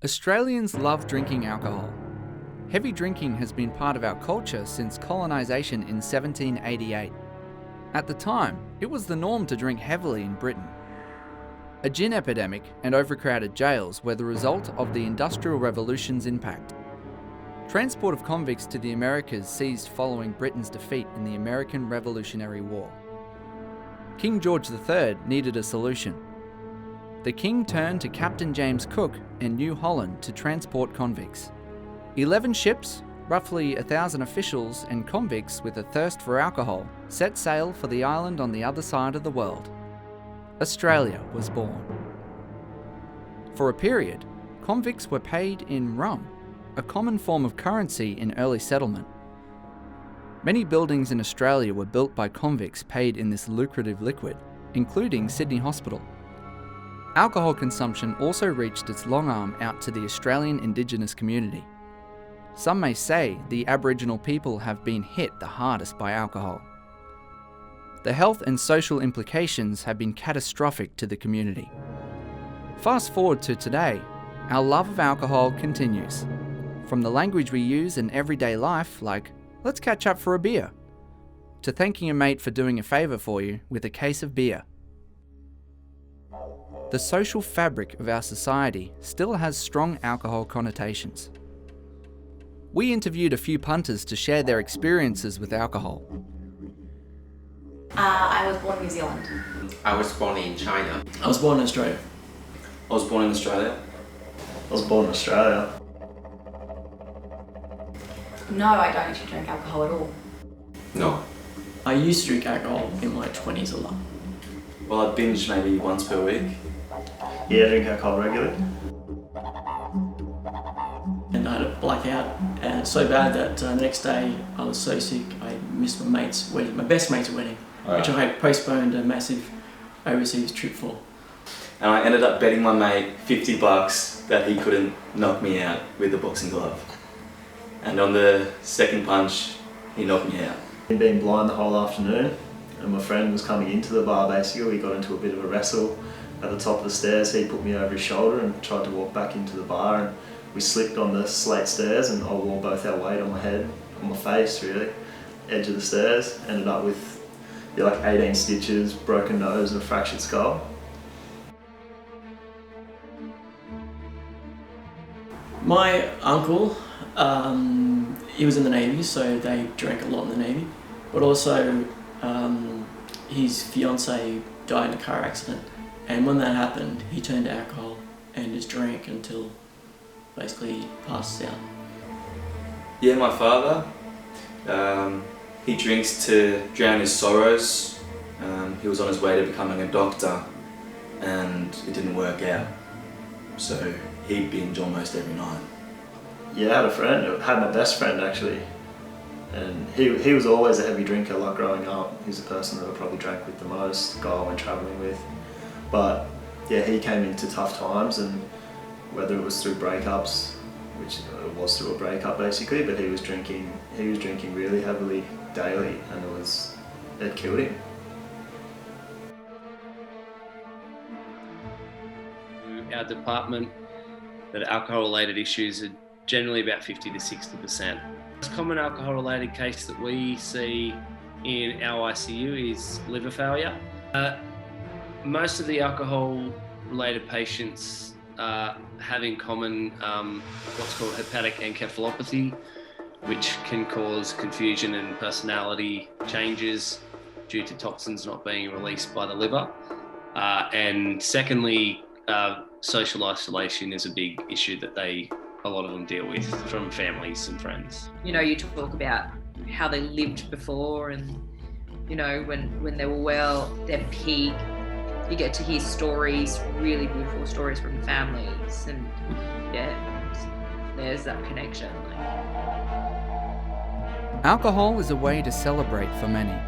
Australians love drinking alcohol. Heavy drinking has been part of our culture since colonisation in 1788. At the time, it was the norm to drink heavily in Britain. A gin epidemic and overcrowded jails were the result of the Industrial Revolution's impact. Transport of convicts to the Americas ceased following Britain's defeat in the American Revolutionary War. King George III needed a solution. The King turned to Captain James Cook in New Holland to transport convicts. 11 ships, roughly 1,000 officials and convicts with a thirst for alcohol, set sail for the island on the other side of the world. Australia was born. For a period, convicts were paid in rum, a common form of currency in early settlement. Many buildings in Australia were built by convicts paid in this lucrative liquid, including Sydney Hospital. Alcohol consumption also reached its long arm out to the Australian Indigenous community. Some may say the Aboriginal people have been hit the hardest by alcohol. The health and social implications have been catastrophic to the community. Fast forward to today, our love of alcohol continues. From the language we use in everyday life, like, let's catch up for a beer, to thanking a mate for doing a favour for you with a case of beer. The social fabric of our society still has strong alcohol connotations. We interviewed a few punters to share their experiences with alcohol. I was born in New Zealand. I was born in China. I was born in Australia. I was born in Australia. I was born in Australia. No, I don't actually drink alcohol at all. No. I used to drink alcohol in my 20s a lot. Well, I binge maybe once per week. Yeah, I drink alcohol regularly. And I had a blackout, and so bad that the next day I was so sick I missed my mate's wedding, my best mate's wedding, which I had postponed a massive overseas trip for. And I ended up betting my mate $50 that he couldn't knock me out with the boxing glove. And on the second punch, he knocked me out. I'd been blind the whole afternoon, and my friend was coming into the bar basically. We got into a bit of a wrestle at the top of the stairs. He put me over his shoulder and tried to walk back into the bar, and we slipped on the slate stairs, and I wore both our weight on my head, on my face really, edge of the stairs. Ended up with like 18 stitches, broken nose and a fractured skull. My uncle, he was in the Navy, so they drank a lot in the Navy, but also his fiancée died in a car accident, and when that happened he turned to alcohol and just drank until basically he passed out. Yeah, my father, he drinks to drown his sorrows. He was on his way to becoming a doctor and it didn't work out, so he'd binge almost every night. Yeah, I had a friend, I had my best friend actually, and he was always a heavy drinker. Like growing up, he was the person that I probably drank with the most, the guy I went travelling with. But yeah, he came into tough times, and whether it was through breakups, which it was through a breakup basically, but he was drinking really heavily daily, and it killed him. Our department, that alcohol-related issues are generally about 50 to 60%. The most common alcohol-related case that we see in our ICU is liver failure. Most of the alcohol-related patients have in common what's called hepatic encephalopathy, which can cause confusion and personality changes due to toxins not being released by the liver. And secondly, social isolation is a big issue that a lot of them deal with from families and friends. You know, you talk about how they lived before, and you know, when they were well, their peak. You get to hear stories, really beautiful stories from families, and yeah, there's that connection. Alcohol is a way to celebrate for many.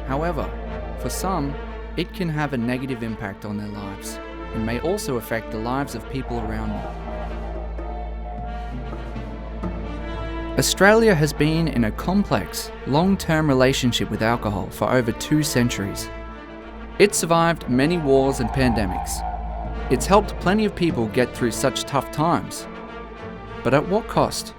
However, for some, it can have a negative impact on their lives and may also affect the lives of people around them. Australia has been in a complex, long-term relationship with alcohol for over 2 centuries. It survived many wars and pandemics. It's helped plenty of people get through such tough times. But at what cost?